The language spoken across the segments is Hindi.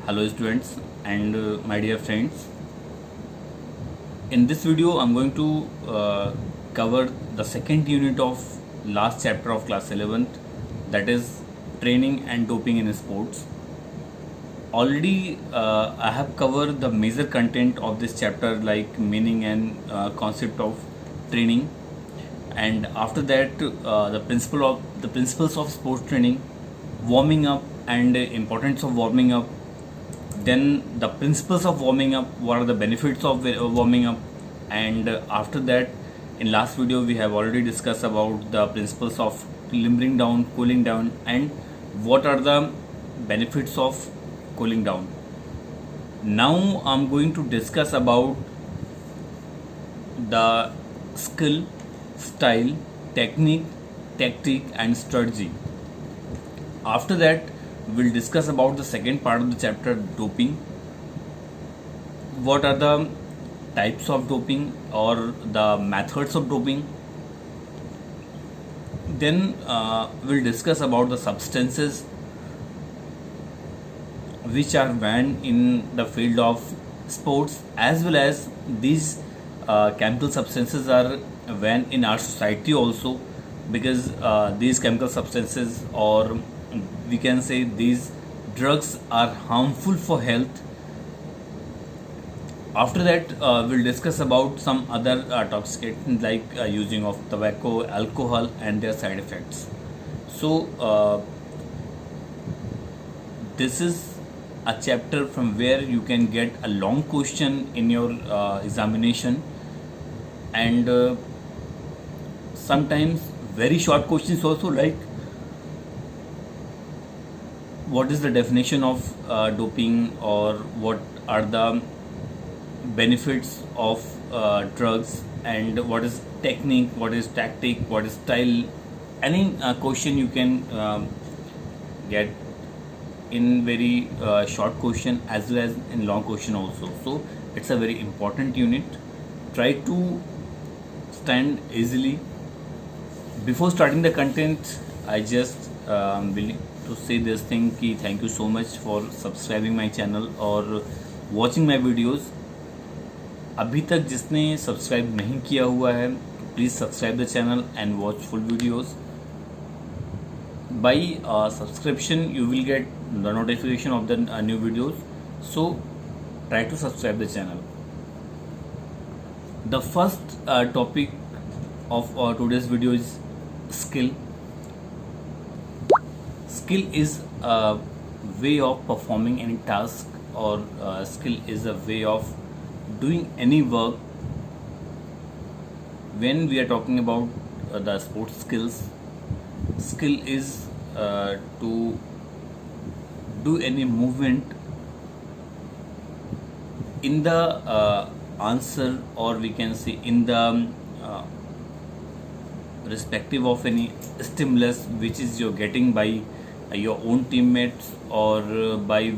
Hello students and my dear friends. In this video I'm going to cover the second unit of last chapter of class 11th, that is training and doping in sports. Already I have covered the major content of this chapter, like meaning and concept of training, and after that the principles of sports training, warming up and importance of warming up, then the principles of warming up, what are the benefits of warming up, and after that in last video we have already discussed about the principles of limbering down, cooling down, and what are the benefits of cooling down. Now I'm going to discuss about the skill, style, technique, tactic, and strategy. After that we'll discuss about the second part of the chapter, doping. What are the types of doping or the methods of doping. Then we'll discuss about the substances which are banned in the field of sports, as well as these chemical substances are banned in our society also, because these chemical substances, or we can say these drugs, are harmful for health. After that we'll discuss about some other toxicants, like using of tobacco, alcohol, and their side effects. So this is a chapter from where you can get a long question in your examination, and sometimes very short questions also, like what is the definition of doping, or what are the benefits of drugs, and what is technique, what is tactic, what is style. Any question you can get in very short question as well as in long question also. So it's a very important unit. Try to stand easily. Before starting the content, I just will to say this thing ki thank you so much for subscribing my channel or watching my videos. अभी तक जिसने सब्सक्राइब नहीं किया हुआ है, please subscribe the channel and watch full videos. By subscription you will get the notification of the new videos, so try to subscribe the channel. The first topic of today's video is skill. Skill is a way of performing any task, or skill is a way of doing any work. When we are talking about the sports skills, skill is to do any movement in the answer, or we can say in the respective of any stimulus which is you're getting by your own teammates, or by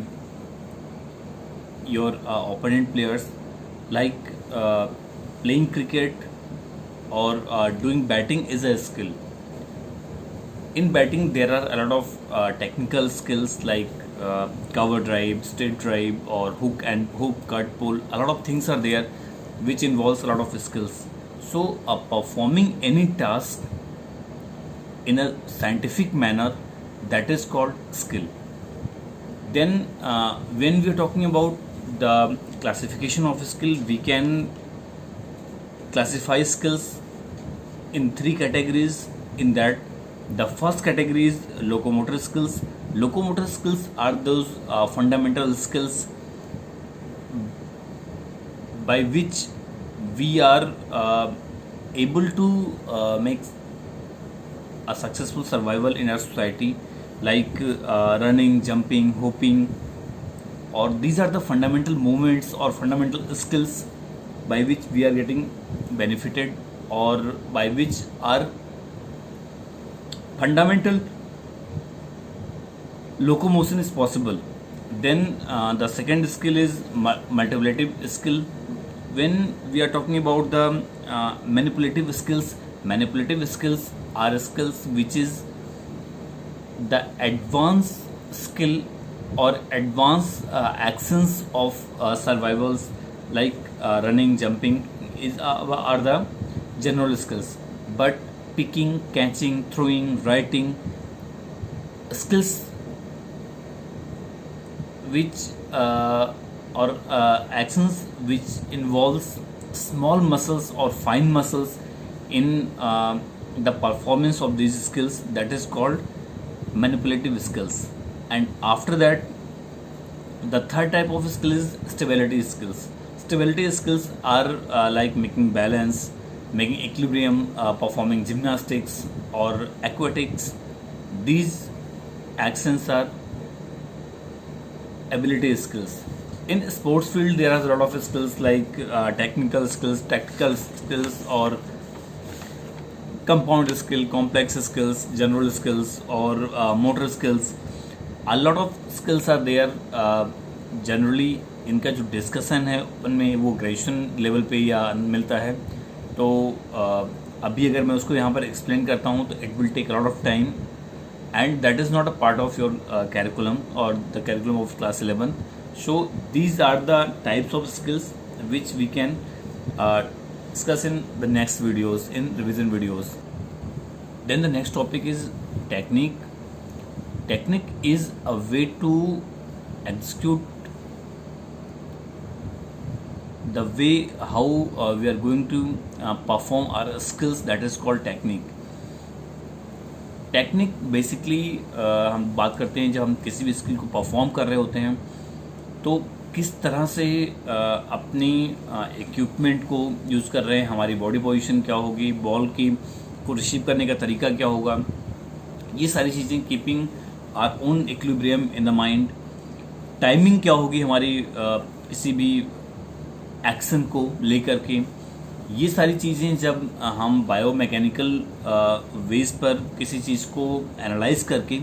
your opponent players, like playing cricket or doing batting is a skill. In batting there are a lot of technical skills, like cover drive, straight drive, or hook, cut, pull. A lot of things are there which involves a lot of skills. So performing any task in a scientific manner, that is called skill. Then when we are talking about the classification of skill, we can classify skills in three categories. In that, the first category is locomotor skills. Locomotor skills are those fundamental skills by which we are able to make a successful survival in our society, like running, jumping, hopping, or these are the fundamental movements or fundamental skills by which we are getting benefited, or by which our fundamental locomotion is possible. Then the second skill is manipulative skill. When we are talking about the manipulative skills are skills which is the advanced skill or advanced actions of survivals like running, jumping are the general skills. But picking, catching, throwing, writing, skills which or actions which involves small muscles or fine muscles in the performance of these skills, that is called manipulative skills. And after that, the third type of skill is stability skills. Stability skills are like making balance, making equilibrium, performing gymnastics or aquatics. These actions are ability skills. In sports field, there are a lot of skills like technical skills, tactical skills, or compound skill, complex skills, general skills, or motor skills. A lot of skills are there. Generally इनका जो डिस्कशन है उनमें वो ग्रेजुएशन लेवल पे या मिलता है, तो अभी अगर मैं उसको यहाँ पर एक्सप्लेन करता हूँ तो it will take lot of time and that is not a part of your curriculum or the curriculum of class 11. So these are the types of skills which we can discuss in the next videos, in revision videos. Then the next topic is technique. Technique is a way to execute the way how we are going to perform our skills, that is called technique. Technique basically हम बात करते हैं जब हम किसी भी स्किल को परफॉर्म कर रहे होते हैं तो किस तरह से अपनी इक्विपमेंट को यूज़ कर रहे हैं, हमारी बॉडी पोजीशन क्या होगी, बॉल की को रिसीव करने का तरीका क्या होगा, ये सारी चीज़ें, keeping our own equilibrium in the mind, timing क्या होगी हमारी किसी भी एक्शन को लेकर के, ये सारी चीज़ें जब हम बायोमैकेनिकल वेज पर किसी चीज़ को एनालाइज करके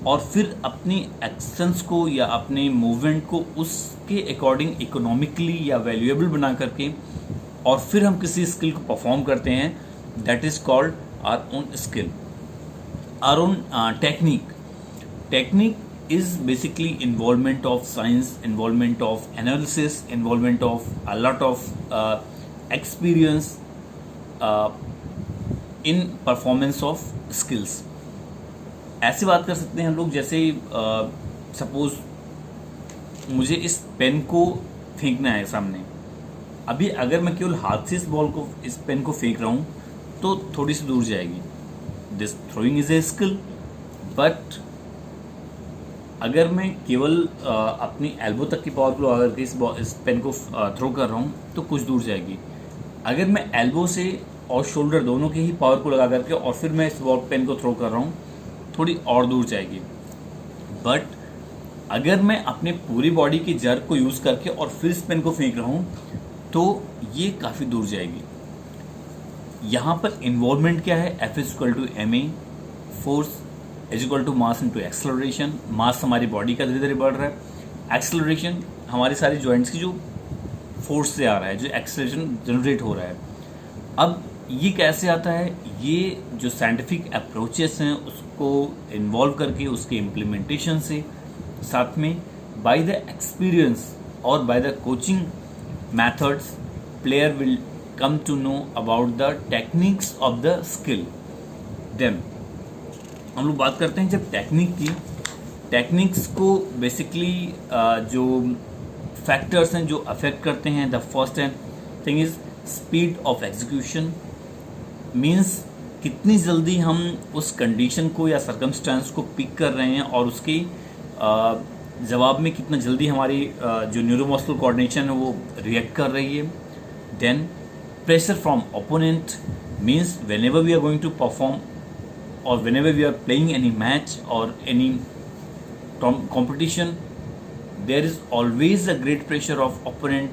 और फिर अपनी एक्शंस को या अपने मूवमेंट को उसके अकॉर्डिंग इकोनॉमिकली या वैल्यूएबल बना करके और फिर हम किसी स्किल को परफॉर्म करते हैं, that is called our own skill, our own technique. Technique is basically involvement of science, involvement of analysis, involvement of a lot of experience in performance of skills. ऐसी बात कर सकते हैं हम लोग, जैसे सपोज मुझे इस पेन को फेंकना है सामने. अभी अगर मैं केवल हाथ से इस पेन को फेंक रहा हूँ तो थोड़ी सी दूर जाएगी. This throwing is a skill. But अगर मैं केवल अपनी एल्बो तक की पावर को लगा करके इस पेन को थ्रो कर रहा हूँ तो कुछ दूर जाएगी. अगर मैं एल्बो से और शोल्डर दोनों की ही पावर को लगा करके और फिर मैं इस पेन को थ्रो कर रहा हूँ, थोड़ी और दूर जाएगी. बट अगर मैं अपने पूरी बॉडी की जर को यूज़ करके और फिर इस पेन को फेंक रहा हूँ तो ये काफ़ी दूर जाएगी. यहाँ पर इन्वॉल्वमेंट क्या है? F is equal to ma, force is equal to mass into acceleration. Mass हमारी बॉडी का धीरे धीरे बढ़ रहा है, एक्सेलरेशन हमारी सारी जॉइंट्स की जो फोर्स से आ रहा है, जो एक्सेलरेशन जनरेट हो रहा है. अब ये कैसे आता है? ये जो साइंटिफिक अप्रोचेस हैं उसको इन्वॉल्व करके उसके इम्प्लीमेंटेशन से, साथ में बाय द एक्सपीरियंस और by the coaching methods, player will come to know about the techniques of the skill. Then हम लोग बात करते हैं जब टेक्निक की. टेक्निक्स को बेसिकली जो फैक्टर्स हैं जो अफेक्ट करते हैं, the first thing is speed of execution. Means कितनी जल्दी हम उस कंडीशन को या सर्कमस्टांस को पिक कर रहे हैं और उसके जवाब में कितना जल्दी हमारी जो न्यूरोमस्कुलर कोऑर्डिनेशन है वो रिएक्ट कर रही है. Then pressure from opponent, means whenever we are going to perform or whenever we are playing any match or any competition, there is always a great pressure of opponent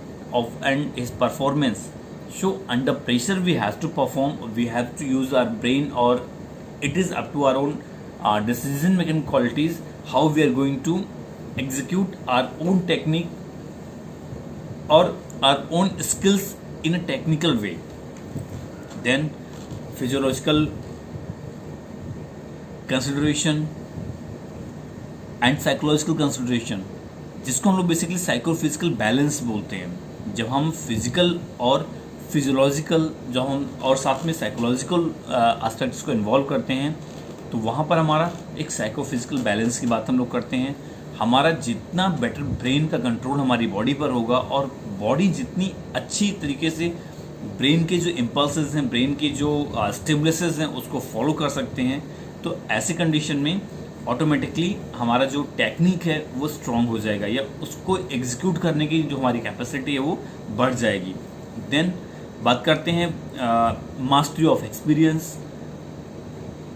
and his performance. So under pressure we have to perform, we have to use our brain, or it is up to our own decision making qualities how we are going to execute our own technique or our own skills in a technical way. Then physiological consideration, and psychological consideration, जिसको हम लोग बेसिकली साइकोफिजिकल बैलेंस बोलते हैं। जब हम फिजिकल और फिजियोलॉजिकल जो हम और साथ में साइकोलॉजिकल एस्पेक्ट्स को इन्वॉल्व करते हैं, तो वहाँ पर हमारा एक साइकोफिजिकल बैलेंस की बात हम लोग करते हैं। हमारा जितना बेटर ब्रेन का कंट्रोल हमारी बॉडी पर होगा और बॉडी जितनी अच्छी तरीके से ब्रेन के जो इम्पल्सेस हैं, ब्रेन के जो स्टिमुलसेस हैं उसको फॉलो कर सकते हैं, तो ऐसे कंडीशन में ऑटोमेटिकली हमारा जो टेक्निक है वो स्ट्रांग हो जाएगा या उसको एग्जीक्यूट करने की जो हमारी कैपेसिटी है वो बढ़ जाएगी। देन बात करते हैं mastery of experience.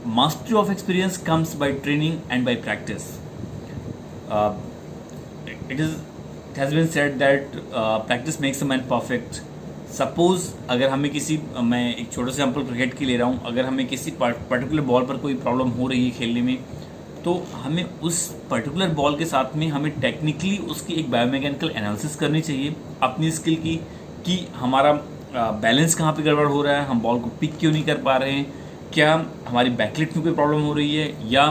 Mastery of experience comes by training and bye practice. it has been said that practice makes a man perfect. Suppose अगर हमें किसी, मैं एक छोटा सा एग्जाम्पल क्रिकेट की ले रहा हूँ, अगर हमें किसी पर्टिकुलर बॉल पर कोई प्रॉब्लम हो रही है खेलने में, तो हमें उस पर्टिकुलर बॉल के साथ में हमें टेक्निकली उसकी एक बायोमैकेनिकल एनालिसिस करनी चाहिए अपनी स्किल की, कि हमारा बैलेंस कहाँ पे गड़बड़ हो रहा है, हम बॉल को पिक क्यों नहीं कर पा रहे हैं, क्या हमारी बैकलिट में कोई प्रॉब्लम हो रही है, या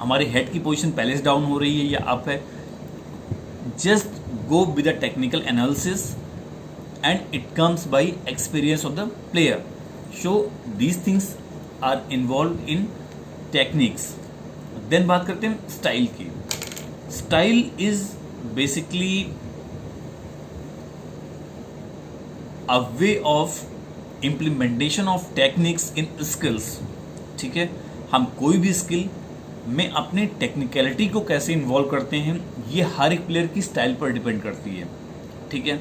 हमारे हेड की पोजीशन पहले से डाउन हो रही है या अप है। Just go with the technical analysis and it comes by experience of the player. So these things are involved in techniques. Then बात करते हैं स्टाइल की। Style is basically a way of implementation of techniques in skills। ठीक है, हम कोई भी स्किल में अपने टेक्निकलिटी को कैसे इन्वॉल्व करते हैं, ये हर एक प्लेयर की स्टाइल पर डिपेंड करती है। ठीक है,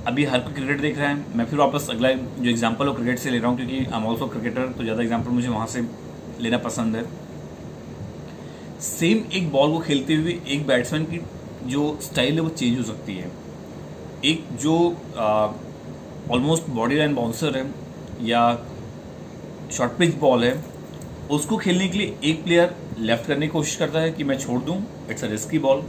अभी हर कोई क्रिकेट देख रहा है, मैं फिर वापस अगला जो एग्जांपल हो क्रिकेट से ले रहा हूँ, क्योंकि आई एम ऑल्सो क्रिकेटर, तो ज़्यादा एग्जांपल मुझे वहाँ से लेना पसंद है। सेम एक बॉल को खेलते हुए एक बैट्समैन की जो स्टाइल है वो चेंज हो सकती है। एक जो ऑलमोस्ट बॉडी लाइन बाउंसर है या शॉर्ट पिच बॉल है, उसको खेलने के लिए एक प्लेयर लेफ्ट करने की कोशिश करता है कि मैं छोड़ दूँ, it's a risky ball.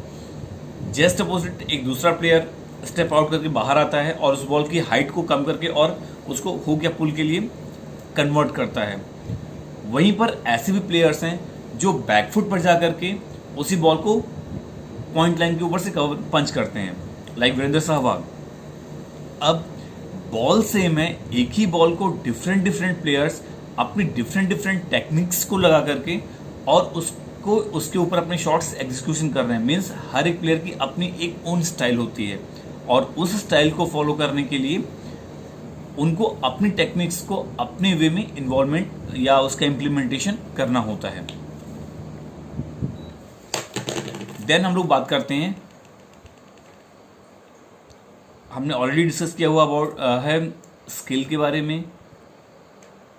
Just opposite एक दूसरा प्लेयर स्टेप आउट करके बाहर आता है और उस बॉल की हाइट को कम करके और उसको हुक या पुल के लिए कन्वर्ट करता है। वहीं पर ऐसे भी प्लेयर्स हैं जो बैकफुट पर जा करके उसी बॉल को पॉइंट लाइन के ऊपर से कवर पंच करते हैं, लाइक वीरेंद्र सहवाग। अब बॉल सेम है, एक ही बॉल को डिफरेंट प्लेयर्स अपनी डिफरेंट टेक्निक्स को लगा करके और उसको उसके ऊपर अपने शॉट्स एग्जीक्यूशन कर रहे हैं। मीन्स हर एक प्लेयर की अपनी एक ओन स्टाइल होती है और उस स्टाइल को फॉलो करने के लिए उनको अपनी टेक्निक्स को अपने वे में इन्वॉल्वमेंट या उसका इम्प्लीमेंटेशन करना होता है। देन हम लोग बात करते हैं, हमने ऑलरेडी डिस्कस किया हुआ अबाउट है स्किल के बारे में,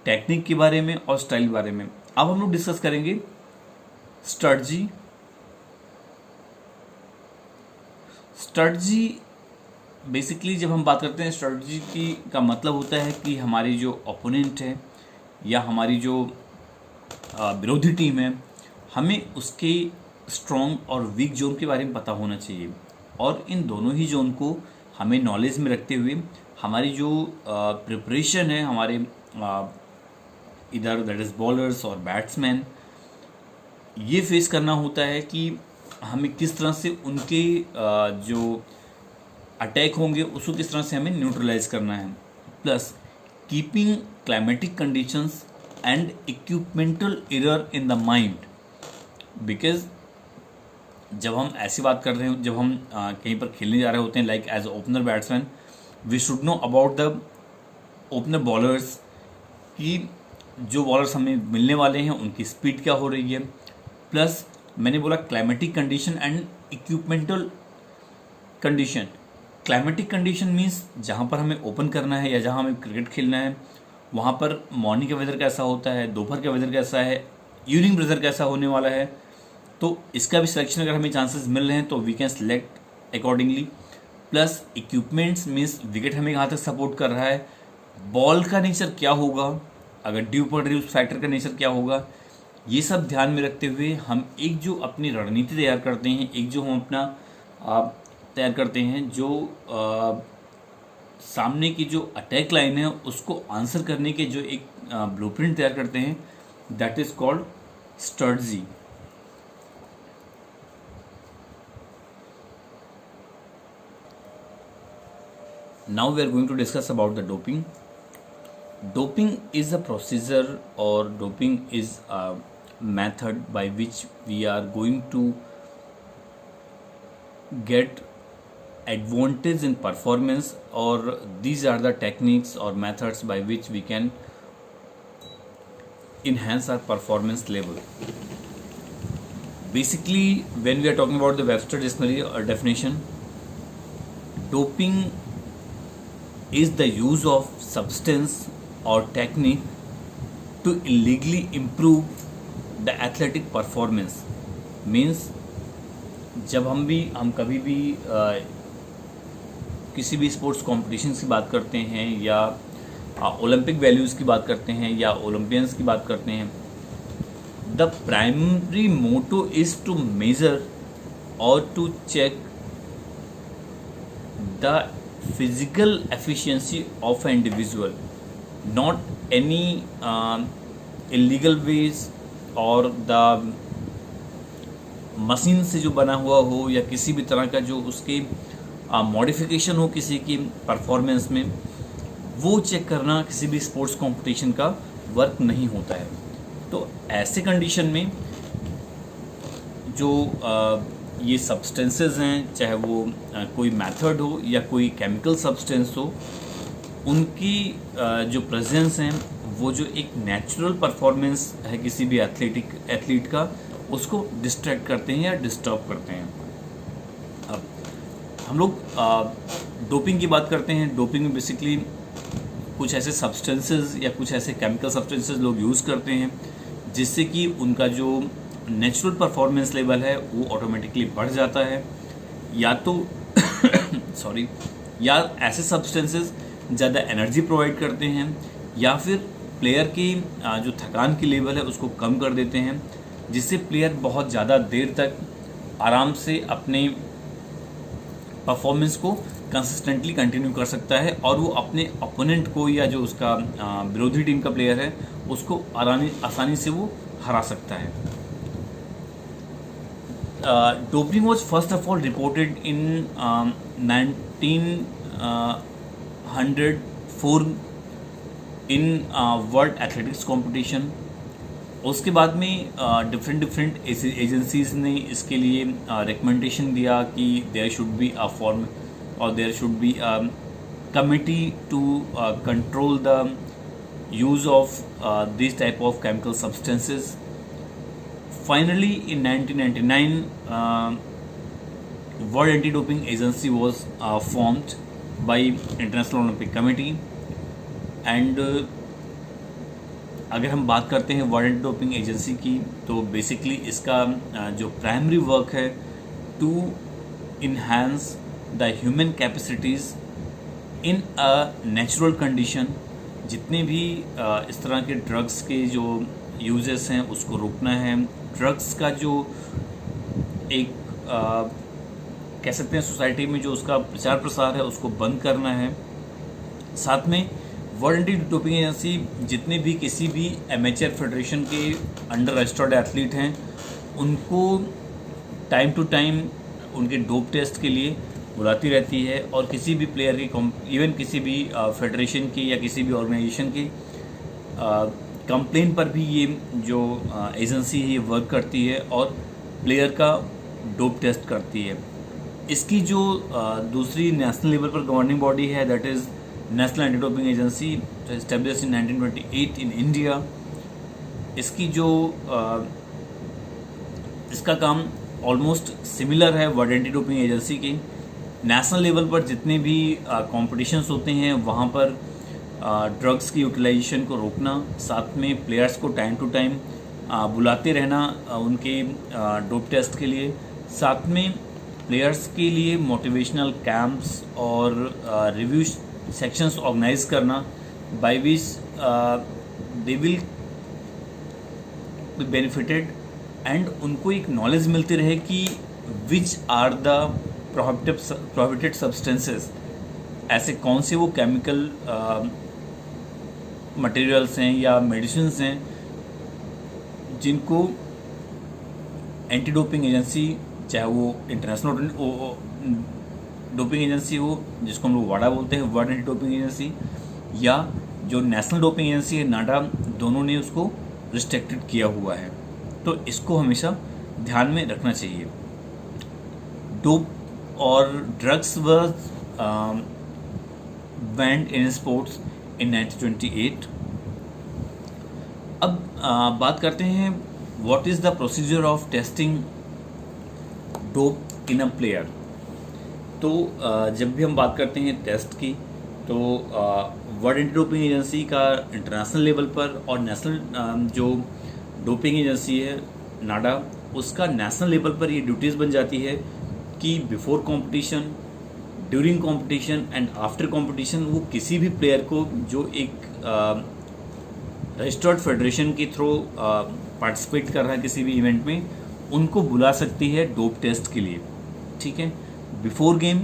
टेक्निक के बारे में और स्टाइल के बारे में। अब हम लोग डिस्कस करेंगे स्ट्रेटजी। स्ट्रेटजी बेसिकली जब हम बात करते हैं स्ट्रेटजी की का मतलब होता है कि हमारी जो ओपोनेंट है या हमारी जो विरोधी टीम है, हमें उसके स्ट्रॉन्ग और वीक जोन के बारे में पता होना चाहिए और इन दोनों ही जोन को हमें नॉलेज में रखते हुए हमारी जो प्रिपरेशन है हमारे इधर दैट इज़ बॉलर्स और बैट्समैन, ये फेस करना होता है कि हमें किस तरह से उनके जो अटैक होंगे उसको किस तरह से हमें न्यूट्रलाइज करना है। Plus keeping climatic conditions and equipmental error in the mind, because जब हम ऐसी बात कर रहे हैं, जब हम कहीं पर खेलने जा रहे होते हैं like as opener batsman, we should know about the opener bowlers कि जो बॉलर्स हमें मिलने वाले हैं उनकी स्पीड क्या हो रही है। प्लस मैंने बोला climatic condition and equipmental condition. Climatic condition means जहाँ पर हमें ओपन करना है या जहाँ हमें क्रिकेट खेलना है वहाँ पर मॉर्निंग का वेदर कैसा होता है, दोपहर का वेदर कैसा है, इवनिंग वेदर कैसा होने वाला है, तो इसका भी सिलेक्शन अगर हमें चांसेस मिल रहे हैं तो we can select accordingly. Plus equipments means wicket हमें कहाँ तक सपोर्ट कर रहा है, बॉल का नेचर क्या होगा, अगर ड्यू पड़ रही उस फैक्टर का नेचर क्या होगा, ये सब ध्यान में रखते हुए हम एक जो अपनी रणनीति तैयार करते हैं, एक जो हम अपना तैयार करते हैं, जो सामने की जो अटैक लाइन है उसको आंसर करने के जो एक ब्लूप्रिंट तैयार करते हैं, that is called strategy. Now we are going to discuss about the doping. Doping is a procedure, or doping is a method by which we are going to get advantage in performance, or these are the techniques or methods by which we can enhance our performance level. Basically, when we are talking about the Webster dictionary or definition, doping is the use of substance or technique to illegally improve the athletic performance. Means जब हम कभी भी किसी भी स्पोर्ट्स कॉम्पिटिशन की बात करते हैं, या ओलंपिक वैल्यूज़ की बात करते हैं, या ओलंपियंस की बात करते हैं, the primary motto is to measure और to check the physical efficiency of an individual, not any illegal ways और the मशीन से जो बना हुआ हो, या किसी भी तरह का जो उसके मॉडिफिकेशन हो किसी की परफॉर्मेंस में, वो चेक करना किसी भी स्पोर्ट्स कंपटीशन का वर्क नहीं होता है. तो ऐसे कंडीशन में जो ये सब्सटेंसेस हैं, चाहे वो कोई मेथड हो या कोई केमिकल सब्सटेंस हो, उनकी जो प्रेजेंस हैं वो जो एक नेचुरल परफॉर्मेंस है किसी भी एथलीट का, उसको डिस्ट्रैक्ट करते हैं या डिस्टर्ब करते हैं. अब हम लोग डोपिंग की बात करते हैं. डोपिंग में बेसिकली कुछ ऐसे सब्सटेंसेस या कुछ ऐसे केमिकल सब्सटेंसेस लोग यूज़ करते हैं जिससे कि उनका जो नेचुरल परफॉर्मेंस लेवल है वो ऑटोमेटिकली बढ़ जाता है, या तो या ऐसे सब्सटेंसेस ज़्यादा एनर्जी प्रोवाइड करते हैं, या फिर प्लेयर की जो थकान की लेवल है उसको कम कर देते हैं, जिससे प्लेयर बहुत ज़्यादा देर तक आराम से अपने परफॉर्मेंस को कंसिस्टेंटली कंटिन्यू कर सकता है, और वो अपने ओपोनेंट को या जो उसका विरोधी टीम का प्लेयर है उसको आसानी से वो हरा सकता है. Doping was first of all reported in 1904 in World Athletics Competition. उसके बाद में डिफरेंट एजेंसीज ने इसके लिए रिकमेंडेशन दिया कि there should be a form और there should be a committee to control the use of this type of chemical substances. Finally, in 1999, World Anti-Doping Agency was formed by International Olympic Committee. And अगर हम बात करते हैं वर्ल्ड एंटी डोपिंग एजेंसी की, तो बेसिकली इसका जो प्राइमरी वर्क है to enhance the human capacities in a natural condition. जितने भी इस तरह के ड्रग्स के जो यूजेस हैं उसको रोकना है. ड्रग्स का जो एक कह सकते हैं सोसाइटी में जो उसका प्रचार प्रसार है उसको बंद करना है. साथ में वर्ल्ड एंटी डोपिंग एजेंसी जितने भी किसी भी एमेचर फेडरेशन के अंडर रजिस्टर्ड एथलीट हैं उनको टाइम टू टाइम उनके डोप टेस्ट के लिए बुलाती रहती है, और किसी भी प्लेयर की इवन किसी भी फेडरेशन की या किसी भी ऑर्गेनाइजेशन की कंप्लेन पर भी ये जो एजेंसी है ये वर्क करती है और प्लेयर का डोप टेस्ट करती है. इसकी जो दूसरी नेशनल लेवल पर गवर्निंग बॉडी है, that is national anti doping agency, established in 1928 in India. इसकी जो इसका काम ऑलमोस्ट सिमिलर है वर्ल्ड एंटी डोपिंग एजेंसी की. नेशनल लेवल पर जितने भी कॉम्पिटिशन्स होते हैं वहाँ पर ड्रग्स की यूटिलाइजेशन को रोकना, साथ में प्लेयर्स को टाइम टू टाइम बुलाते रहना उनके डोप टेस्ट के लिए. साथ में प्लेयर्स के लिए मोटिवेशनल कैंप्स और रिव्यू सेक्शंस ऑर्गेनाइज करना, by which they will be benefited and उनको एक नॉलेज मिलती रहे कि which are the prohibited substances, ऐसे कौन से वो केमिकल मटेरियल्स हैं या मेडिसिन्स हैं जिनको एंटी डोपिंग एजेंसी, चाहे वो इंटरनेशनल डोपिंग एजेंसी हो जिसको हम लोग वाडा बोलते हैं, वर्ल्ड एंटी डोपिंग एजेंसी, या जो नेशनल डोपिंग एजेंसी है नाडा, दोनों ने उसको रिस्ट्रिक्टेड किया हुआ है। तो इसको हमेशा ध्यान में रखना चाहिए। डोप और drugs were band in sports in 1928। अब बात करते हैं what is the procedure of testing dope in a player. तो जब भी हम बात करते हैं टेस्ट की, तो वर्ल्ड एंटी डोपिंग एजेंसी का इंटरनेशनल लेवल पर और नेशनल जो डोपिंग एजेंसी है नाडा, उसका नेशनल लेवल पर ये ड्यूटीज़ बन जाती है कि before competition, during competition and after competition वो किसी भी प्लेयर को जो एक रजिस्टर्ड फेडरेशन के थ्रू पार्टिसिपेट कर रहा है किसी भी इवेंट में, उनको बुला सकती है डोप टेस्ट के लिए। ठीक है, बिफोर गेम,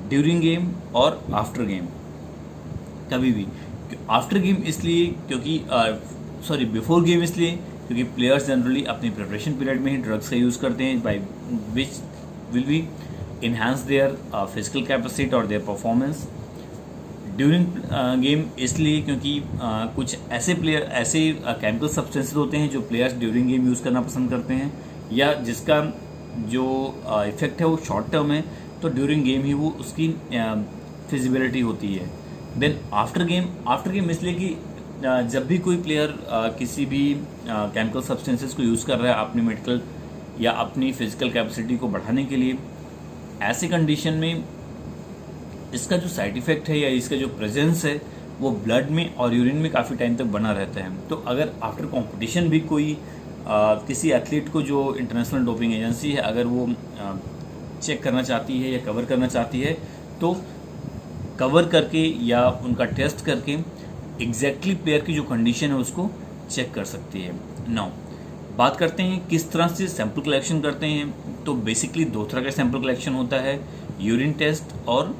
ड्यूरिंग गेम और आफ्टर गेम, कभी भी। आफ्टर गेम इसलिए क्योंकि बिफोर गेम इसलिए क्योंकि प्लेयर्स जनरली अपनी प्रिपरेशन पीरियड में ही ड्रग्स का यूज़ करते हैं, by which will be enhance their physical capacity और देयर परफॉर्मेंस। ड्यूरिंग गेम इसलिए क्योंकि कुछ ऐसे केमिकल सब्सटेंसेस होते हैं जो प्लेयर्स ड्यूरिंग गेम यूज़ करना पसंद करते हैं, या जिसका जो इफेक्ट है वो शॉर्ट टर्म है, तो ड्यूरिंग गेम ही वो उसकी फिजिबिलिटी होती है। देन आफ्टर गेम इसलिए कि जब भी कोई प्लेयर किसी भी केमिकल सब्सटेंसेस को यूज़ कर रहा है अपनी मेडिकल या अपनी फिजिकल कैपेसिटी को बढ़ाने के लिए, ऐसे कंडीशन में इसका जो साइड इफ़ेक्ट है या इसका जो प्रेजेंस है वो ब्लड में और यूरिन में काफ़ी टाइम तक बना रहता है। तो अगर आफ्टर कंपटीशन भी कोई किसी एथलीट को, जो इंटरनेशनल डोपिंग एजेंसी है, अगर वो चेक करना चाहती है या कवर करना चाहती है, तो कवर करके या उनका टेस्ट करके एग्जैक्टली प्लेयर की जो कंडीशन है उसको चेक कर सकती है। नाउ बात करते हैं किस तरह से सैंपल कलेक्शन करते हैं। तो बेसिकली दो तरह का सैंपल कलेक्शन होता है, यूरिन टेस्ट और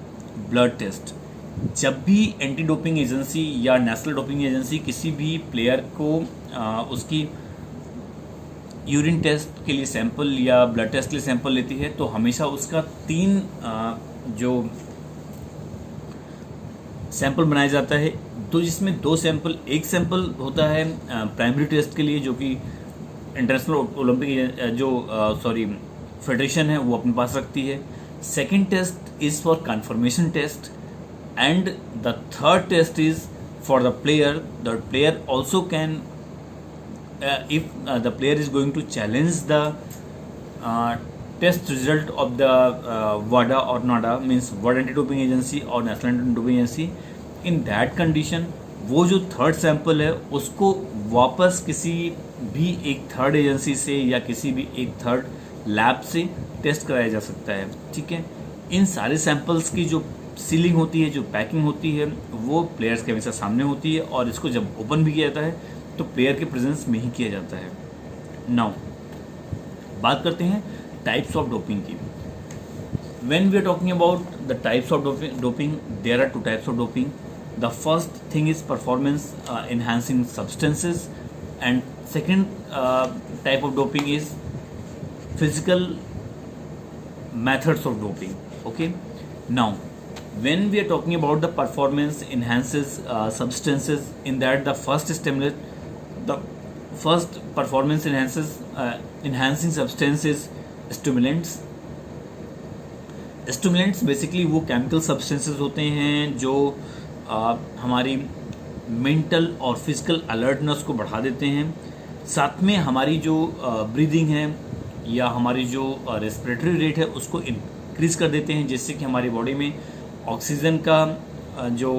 ब्लड टेस्ट। जब भी एंटी डोपिंग एजेंसी या नेशनल डोपिंग एजेंसी किसी भी प्लेयर को उसकी यूरिन टेस्ट के लिए सैंपल या ब्लड टेस्ट के लिए सैंपल लेती है, तो हमेशा उसका 3 जो सैंपल बनाया जाता है, तो जिसमें 2 सैंपल, एक सैंपल होता है प्राइमरी टेस्ट के लिए जो कि इंटरनेशनल ओलंपिक फेडरेशन है वो अपने पास रखती है। Second test is for confirmation test and the third test is for the player. The player also can if the player is going to challenge the test result of the WADA or NADA, means World Anti-Doping Agency or National Anti-Doping Agency, in that condition वो जो थर्ड सैंपल है उसको वापस किसी भी एक थर्ड एजेंसी से या किसी भी एक थर्ड लैब से टेस्ट कराया जा सकता है। ठीक है, इन सारे सैंपल्स की जो सीलिंग होती है, जो पैकिंग होती है, वो प्लेयर्स के हमेशा सामने होती है, और इसको जब ओपन भी किया जाता है तो प्लेयर के प्रेजेंस में ही किया जाता है। नाउ बात करते हैं टाइप्स ऑफ डोपिंग की। When we are talking about the types of doping, there are 2 types of doping. The first thing is performance enhancing substances and second type of doping is physical methods of doping. Okay, now when we are talking about the performance enhances substances, in that the first performance enhancing substance is stimulants. Stimulants basically वो chemical substances होते हैं जो हमारी मेंटल और फिजिकल अलर्टनेस को बढ़ा देते हैं, साथ में हमारी जो ब्रीदिंग है या हमारी जो रेस्पिरेटरी रेट है उसको इंक्रीज कर देते हैं, जिससे कि हमारी बॉडी में ऑक्सीजन का जो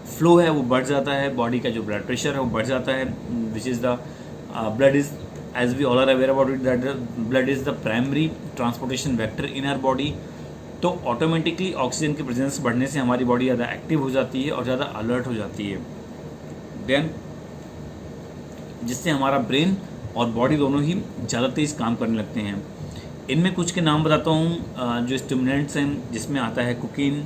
फ्लो है वो बढ़ जाता है, बॉडी का जो ब्लड प्रेशर है वो बढ़ जाता है, which is the blood is, as we all are aware about it, that blood is the primary transportation vector in our body. तो ऑटोमेटिकली ऑक्सीजन की प्रेजेंस बढ़ने से हमारी बॉडी ज़्यादा एक्टिव हो जाती है और ज़्यादा अलर्ट हो जाती है, देन जिससे हमारा ब्रेन और बॉडी दोनों ही ज़्यादा तेज़ काम करने लगते हैं। इनमें कुछ के नाम बताता हूँ जो स्टिमुलेंट्स हैं, जिसमें आता है कोकीन,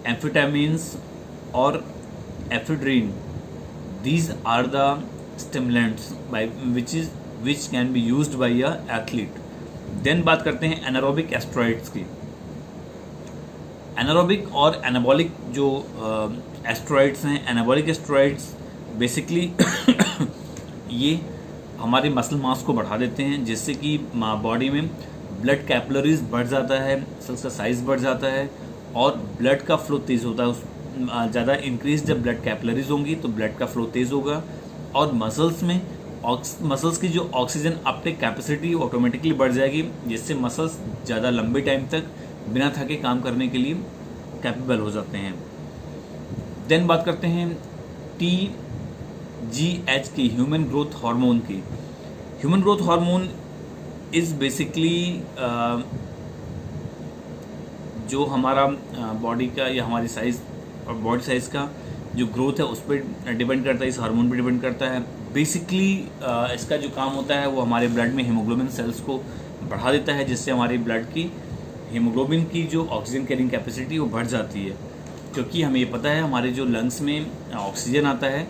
एम्फेटामिन्स और ephedrine. These are the stimulants which can be used by a athlete. Then बात करते हैं एनारोबिक एस्टेरॉइड्स की। एनारोबिक और एनाबॉलिक जो एस्टेरॉइड्स हैं, एनाबॉलिक एस्टेरॉइड्स बेसिकली ये हमारे मसल मास को बढ़ा देते हैं, जिससे कि बॉडी में ब्लड कैपिलरीज बढ़ जाता है, सेल्स का साइज बढ़ जाता है और ब्लड का फ्लो तेज़ होता है। ज़्यादा इंक्रीज जब ब्लड कैपिलरीज होंगी तो ब्लड का फ्लो तेज़ होगा और मसल्स की जो ऑक्सीजन अपटेक कैपेसिटी ऑटोमेटिकली बढ़ जाएगी, जिससे मसल्स ज़्यादा लंबे टाइम तक बिना थके काम करने के लिए कैपेबल हो जाते हैं। देन बात करते हैं TGH की, ह्यूमन ग्रोथ हार्मोन की। Human growth hormone is basically जो हमारा बॉडी का या हमारी साइज और बॉडी साइज का जो ग्रोथ है उस पर डिपेंड करता है, इस हार्मोन पर डिपेंड करता है। बेसिकली इसका जो काम होता है वो हमारे ब्लड में हीमोग्लोबिन सेल्स को बढ़ा देता है, जिससे हमारे ब्लड की हीमोग्लोबिन की जो ऑक्सीजन कैरिंग कैपेसिटी वो बढ़ जाती है। क्योंकि हमें ये पता है हमारे जो लंग्स में ऑक्सीजन आता है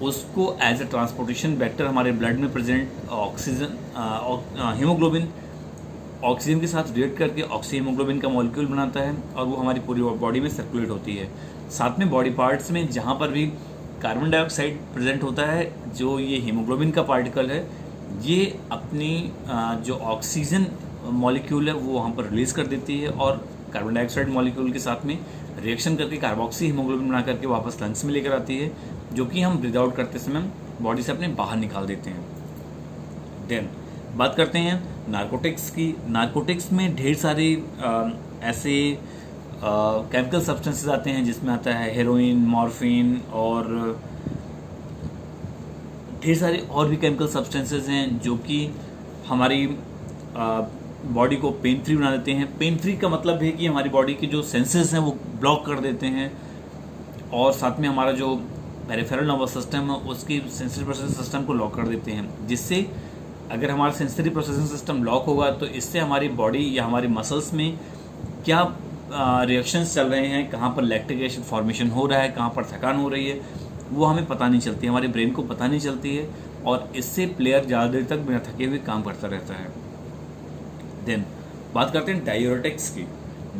उसको एज ए ट्रांसपोर्टेशन वेक्टर हमारे ब्लड में प्रेजेंट हीमोग्लोबिन ऑक्सीजन के साथ रिएक्ट करके ऑक्सी हीमोग्लोबिन का मॉलिक्यूल बनाता है और वो हमारी पूरी बॉडी में सर्कुलेट होती है। साथ में बॉडी पार्ट्स में जहाँ पर भी कार्बन डाइऑक्साइड प्रेजेंट होता है, जो ये हीमोग्लोबिन का पार्टिकल है, ये अपनी जो ऑक्सीजन मॉलिक्यूल है वो वहाँ पर रिलीज़ कर देती है और कार्बन डाइऑक्साइड मॉलिक्यूल के साथ में रिएक्शन करके कार्बोक्सी हीमोग्लोबिन बना करके वापस लंग्स में लेकर आती है, जो कि हम ब्रीद आउट करते समय बॉडी से अपने बाहर निकाल देते हैं। देन बात करते हैं नारकोटिक्स की। नारकोटिक्स में ढेर सारे ऐसे केमिकल सब्सटेंसेस आते हैं, जिसमें आता है हेरोइन, मॉर्फिन और ढेर सारे और भी केमिकल सब्सटेंसेस हैं जो कि हमारी बॉडी को पेन फ्री बना देते हैं। पेन फ्री का मतलब है कि हमारी बॉडी के जो सेंसेस हैं वो ब्लॉक कर देते हैं और साथ में हमारा जो पेरिफेरल नर्वस सिस्टम है उसकी सेंसरी प्रोसेसिंग सिस्टम को लॉक कर देते हैं, जिससे अगर हमारा सेंसरी प्रोसेसिंग सिस्टम लॉक होगा तो इससे हमारी बॉडी या हमारी मसल्स में क्या रिएक्शंस चल रहे हैं, कहाँ पर लैक्टिक एसिड फॉर्मेशन हो रहा है, कहाँ पर थकान हो रही है, वो हमें पता नहीं चलती, हमारे ब्रेन को पता नहीं चलती है और इससे प्लेयर ज़्यादा देर तक बिना थके हुए काम करता रहता है। देन बात करते हैं डायूरेटिक्स की।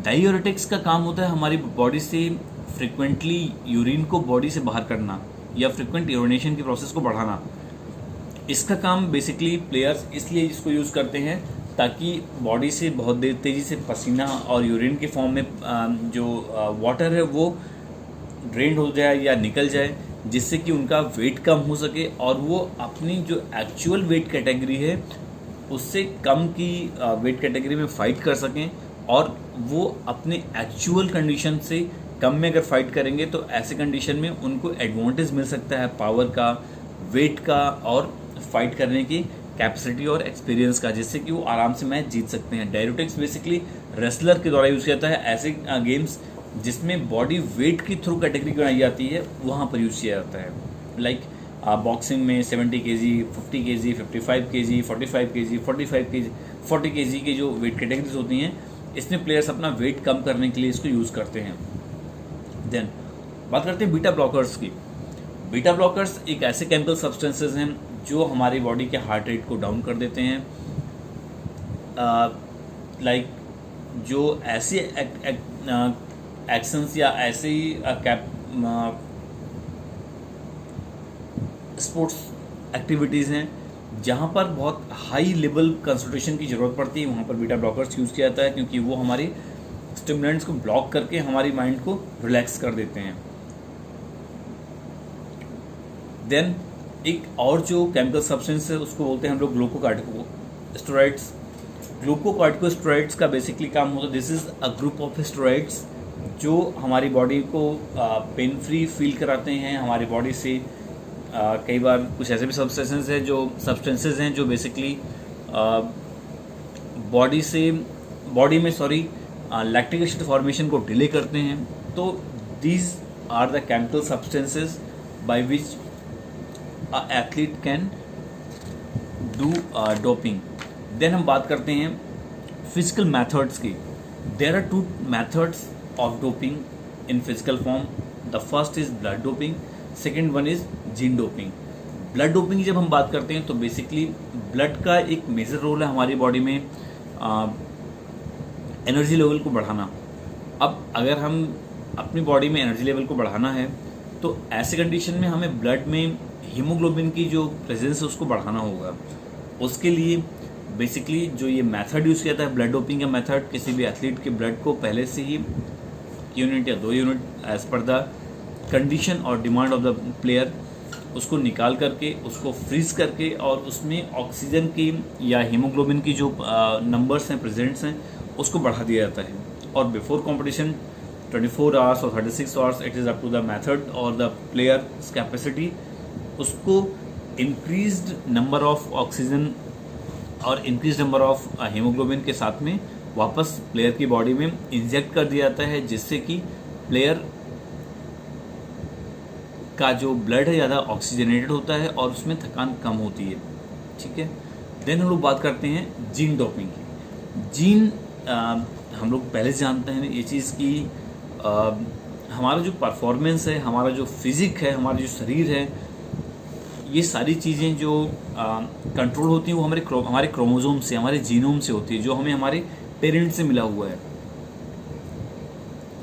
डायूरेटिक्स का काम होता है हमारी बॉडी से फ्रिक्वेंटली यूरिन को बॉडी से बाहर करना या फ्रिक्वेंट यूरिनेशन की प्रोसेस को बढ़ाना। इसका काम बेसिकली प्लेयर्स इसलिए इसको यूज़ करते हैं ताकि बॉडी से बहुत देर तेज़ी से पसीना और यूरिन के फॉर्म में जो वाटर है वो ड्रेन हो जाए या निकल जाए, जिससे कि उनका वेट कम हो सके और वो अपनी जो एक्चुअल वेट कैटेगरी है उससे कम की वेट कैटेगरी में फाइट कर सकें और वो अपने एक्चुअल कंडीशन से कम में अगर फाइट करेंगे तो ऐसे कंडीशन में उनको एडवांटेज मिल सकता है पावर का, वेट का और फाइट करने की कैपेसिटी और एक्सपीरियंस का, जिससे कि वो आराम से मैच जीत सकते हैं। डायूरेटिक्स बेसिकली रेसलर के द्वारा यूज़ किया जाता है। ऐसे गेम्स जिसमें बॉडी वेट की थ्रू कैटेगरी बनाई जाती है वहाँ पर यूज़ किया जाता है। लाइक बॉक्सिंग में 70 kg, 50 kg, 55 kg, 45 kg, 45 kg, 40 kg की जो वेट कैटेगरीज होती हैं, इसमें प्लेयर्स अपना वेट कम करने के लिए इसको यूज़ करते हैं। देन बात करते हैं बीटा ब्लॉकर्स की। बीटा ब्लॉकर्स एक ऐसे केमिकल सब्सटेंसेस हैं जो हमारी बॉडी के हार्ट रेट को डाउन कर देते हैं। लाइक जो ऐसे एक्शंस या ऐसे ही स्पोर्ट्स एक्टिविटीज़ हैं जहाँ पर बहुत हाई लेवल कंसंट्रेशन की ज़रूरत पड़ती है, वहाँ पर बीटा ब्लॉकर्स यूज़ किया जाता है, क्योंकि वो हमारी स्टिमुलेंट्स को ब्लॉक करके हमारी माइंड को रिलैक्स कर देते हैं। देन एक और जो केमिकल सब्सटेंस है उसको बोलते हैं हम लोग ग्लूकोकॉर्टिकोस्टेरॉइड्स। ग्लूकोकॉर्टिकोस्टेरॉइड्स का बेसिकली काम होता है, this is a group of steroids जो हमारी बॉडी को पेन फ्री फील कराते हैं। हमारी बॉडी से कई बार कुछ ऐसे भी सब्सटेंसेस हैं जो बेसिकली बॉडी में लैक्टिक एसिड फॉर्मेशन को डिले करते हैं। तो these are the chemical substances by which a athlete can do doping. Then हम बात करते हैं फिजिकल मेथड्स की। There are 2 methods of doping in physical form. The first is blood doping, second one is gene doping. Blood doping की जब हम बात करते हैं तो बेसिकली ब्लड का एक मेजर रोल है हमारी बॉडी में एनर्जी लेवल को बढ़ाना। अब अगर हम अपनी बॉडी में एनर्जी लेवल को बढ़ाना है तो ऐसे कंडीशन में हमें ब्लड में हीमोग्लोबिन की जो प्रेजेंस है उसको बढ़ाना होगा। उसके लिए बेसिकली जो ये मेथड यूज़ किया जाता है ब्लड डोपिंग का मेथड, किसी भी एथलीट के ब्लड को पहले से ही यूनिट या 2 unit as per the condition और डिमांड ऑफ द प्लेयर उसको निकाल करके उसको फ्रीज करके और उसमें ऑक्सीजन की या हीमोग्लोबिन की जो नंबर्स हैं प्रेजेंट्स हैं उसको बढ़ा दिया जाता है। और बिफोर कॉम्पिटिशन 24 आवर्स और 36 hours it is up to the method और द प्लेयर्स कैपेसिटी, उसको इंक्रीज्ड नंबर ऑफ ऑक्सीजन और इंक्रीज नंबर ऑफ हीमोग्लोबिन के साथ में वापस प्लेयर की बॉडी में इंजेक्ट कर दिया जाता है, जिससे कि प्लेयर का जो ब्लड है ज़्यादा ऑक्सीजनेटेड होता है और उसमें थकान कम होती है। ठीक है, देन हम लोग बात करते हैं जीन डोपिंग की। जीन हम लोग पहले से जानते हैं ये चीज़ कि हमारा जो परफॉर्मेंस है, हमारा जो फिजिक है, हमारा जो शरीर है, ये सारी चीज़ें जो कंट्रोल होती हैं वो हमारे क्रोमोसोम से, हमारे जीनोम से होती है, जो हमें हमारे पेरेंट्स से मिला हुआ है।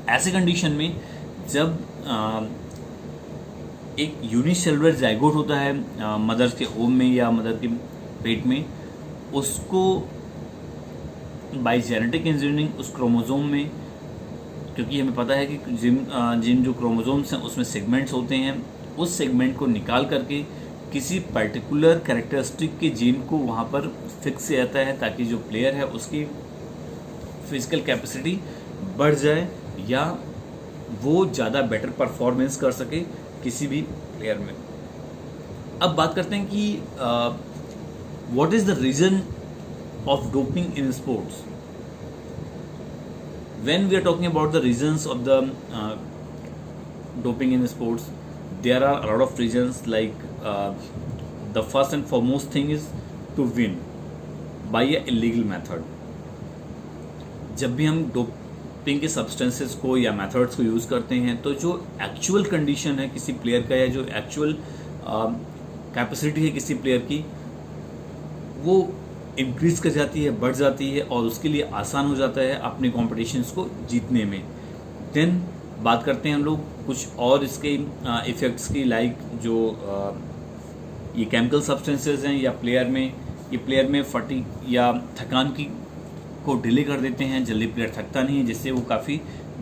ऐसे कंडीशन में जब एक यूनिसेलुलर जाइगोट होता है मदर के ओम में या मदर के पेट में, उसको बाय जेनेटिक इंजीनियरिंग उस क्रोमोसोम में, क्योंकि हमें पता है कि जिन जो क्रोमोसोम्स हैं उसमें सेगमेंट्स होते हैं, उस सेगमेंट को निकाल करके किसी पर्टिकुलर कैरेक्टरिस्टिक के जीन को वहाँ पर फिक्स किया जाता है ताकि जो प्लेयर है उसकी फिजिकल कैपेसिटी बढ़ जाए या वो ज़्यादा बेटर परफॉर्मेंस कर सके किसी भी प्लेयर में। अब बात करते हैं कि what is the reason of doping in sports. When we are talking about the reasons of the doping in sports, there are a lot of reasons. Like the first and foremost thing is to win by a illegal method. जब भी हम डोपिंग के सब्सटेंसेस को या मेथड्स को यूज़ करते हैं तो जो एक्चुअल कंडीशन है किसी प्लेयर का या जो एक्चुअल कैपेसिटी है किसी प्लेयर की, वो इंक्रीज कर जाती है, बढ़ जाती है और उसके लिए आसान हो जाता है अपने कॉम्पिटिशन्स को जीतने में। देन बात करते हैं हम लोग कुछ और इसके इफ़ेक्ट्स की, लाइक जो ये केमिकल सब्सटेंसेस हैं या प्लेयर में फटीग या थकान को डिले कर देते हैं, जल्दी प्लेयर थकता नहीं है, जिससे वो काफ़ी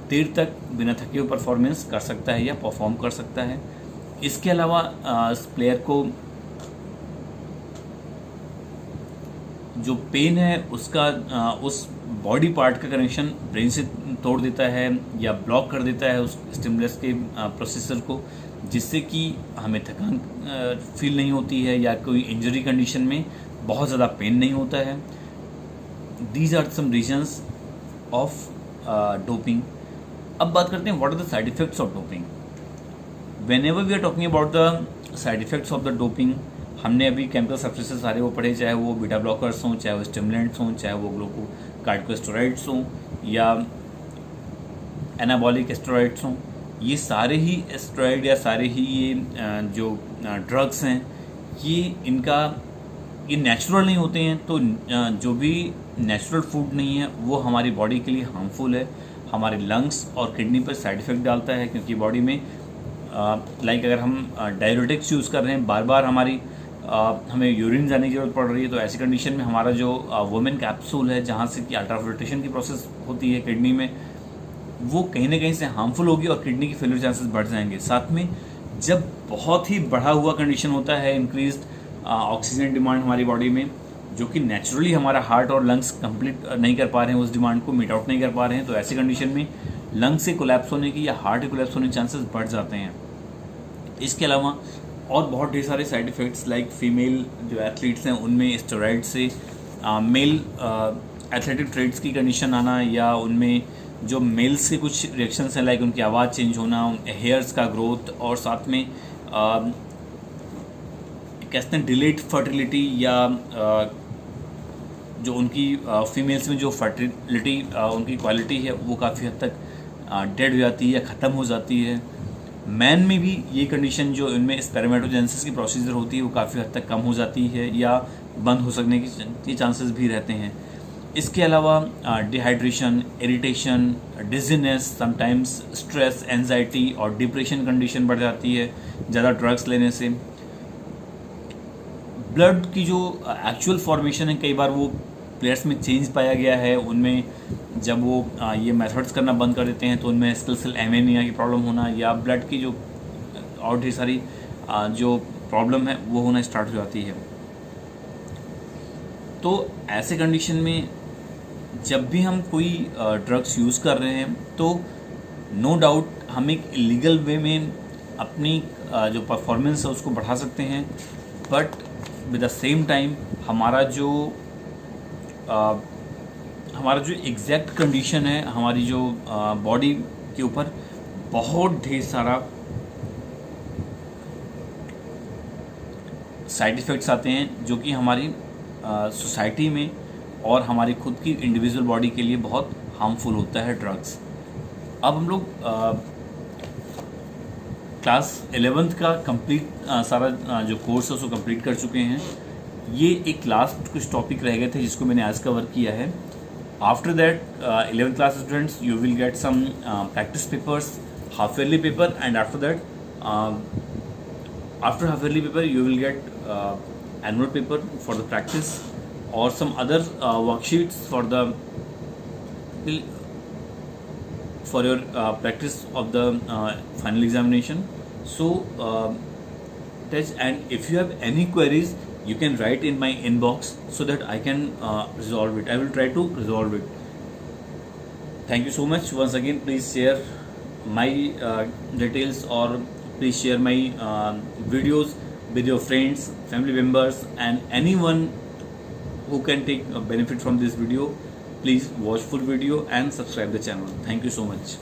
देर तक बिना थके हुए परफॉर्मेंस कर सकता है या परफॉर्म कर सकता है। इसके अलावा प्लेयर को जो पेन है उसका उस बॉडी पार्ट का कनेक्शन ब्रेन से तोड़ देता है या ब्लॉक कर देता है उस स्टिमुलस के प्रोसेसर को, जिससे कि हमें थकान फील नहीं होती है या कोई इंजरी कंडीशन में बहुत ज़्यादा पेन नहीं होता है। These are some reasons of doping. अब बात करते हैं what are the side effects of doping. Whenever we are talking about the side effects of the doping, हमने अभी केमिकल सब्सटेंसेस सारे वो पढ़े, चाहे वो बीटा ब्लॉकर्स हों, चाहे वो स्टिमुलेंट्स हों, चाहे वो ग्लूकोकार्टिकोस्टेरॉइड्स हों या एनाबॉलिक स्टेरॉइड्स हों। ये सारे ही स्टेरॉइड या सारे ही ये जो ड्रग्स हैं ये नेचुरल नहीं होते हैं। तो जो भी नेचुरल फूड नहीं है वो हमारी बॉडी के लिए हार्मफुल है, हमारे लंग्स और किडनी पर साइड इफ़ेक्ट डालता है, क्योंकि बॉडी में लाइक अगर हम डायरेटिक्स यूज़ कर रहे हैं, बार बार हमें यूरिन जाने की जरूरत पड़ रही है, तो ऐसी कंडीशन में हमारा जो वुमेन कैप्सूल है जहाँ से कि अल्ट्राफिल्ट्रेशन की प्रोसेस होती है किडनी में, वो कहीं ना कहीं से हार्मफुल होगी और किडनी की फेलियर चांसेस बढ़ जाएंगे। साथ में जब बहुत ही बढ़ा हुआ कंडीशन होता है इंक्रीज्ड ऑक्सीजन डिमांड हमारी बॉडी में, जो कि नेचुरली हमारा हार्ट और लंग्स कंप्लीट नहीं कर पा रहे हैं, उस डिमांड को मीट आउट नहीं कर पा रहे हैं, तो ऐसी कंडीशन में लंग्स से कोलैप्स होने की या हार्ट के कोलैप्स होने के चांसेस बढ़ जाते हैं। इसके अलावा और बहुत ढेर सारे साइड इफ़ेक्ट्स, लाइक फीमेल जो एथलीट्स हैं उनमें स्टेरॉइड से मेल एथलेटिक ट्रेड्स की कंडीशन आना, या उनमें जो मेल्स के कुछ रिएक्शंस हैं, लाइक उनकी आवाज़ चेंज होना, हेयर्स का ग्रोथ, और साथ में कहते हैं डिलेड फर्टिलिटी, या जो उनकी फीमेल्स में जो फर्टिलिटी उनकी क्वालिटी है वो काफ़ी हद तक डेड हो जाती है या ख़त्म हो जाती है। मैन में भी ये कंडीशन जो इनमें स्पेरमेटोजेनेसिस की प्रोसीजर होती है वो काफ़ी हद तक कम हो जाती है या बंद हो सकने के चांसेस भी रहते हैं। इसके अलावा dehydration, irritation, dizziness, sometimes stress, anxiety और डिप्रेशन कंडीशन बढ़ जाती है ज़्यादा ड्रग्स लेने से। ब्लड की जो एक्चुअल फॉर्मेशन है कई बार वो प्लेयर्स में चेंज पाया गया है। उनमें जब वो ये मेथड्स करना बंद कर देते हैं तो उनमें सिकल सेल एनीमिया की प्रॉब्लम होना या ब्लड की जो और ढेर सारी जो प्रॉब्लम है वो होना स्टार्ट हो जाती है। तो ऐसे कंडीशन में जब भी हम कोई ड्रग्स यूज़ कर रहे हैं तो नो डाउट हम एक इलीगल वे में अपनी जो परफॉर्मेंस है उसको बढ़ा सकते हैं, but with the same time हमारा जो एग्जैक्ट कंडीशन है, हमारी जो बॉडी के ऊपर बहुत ढेर सारा साइड इफ़ेक्ट्स आते हैं जो कि हमारी सोसाइटी में और हमारी खुद की इंडिविजुअल बॉडी के लिए बहुत हार्मफुल होता है ड्रग्स। अब हम लोग क्लास 11th का कंप्लीट सारा जो कोर्स है उसको कंप्लीट कर चुके हैं। ये एक लास्ट कुछ टॉपिक रह गए थे जिसको मैंने आज कवर किया है। After that 11th class students you will get some practice papers, half yearly paper, and after that after half yearly paper you will get annual paper for the practice or some other worksheets for your practice of the final examination. So and if you have any queries you can write in my inbox so that I can resolve it. I will try to resolve it. Thank you so much once again. Please share my details or please share my videos with your friends, family members, and anyone who can take benefit from this video. Please watch full video and subscribe the channel. Thank you so much.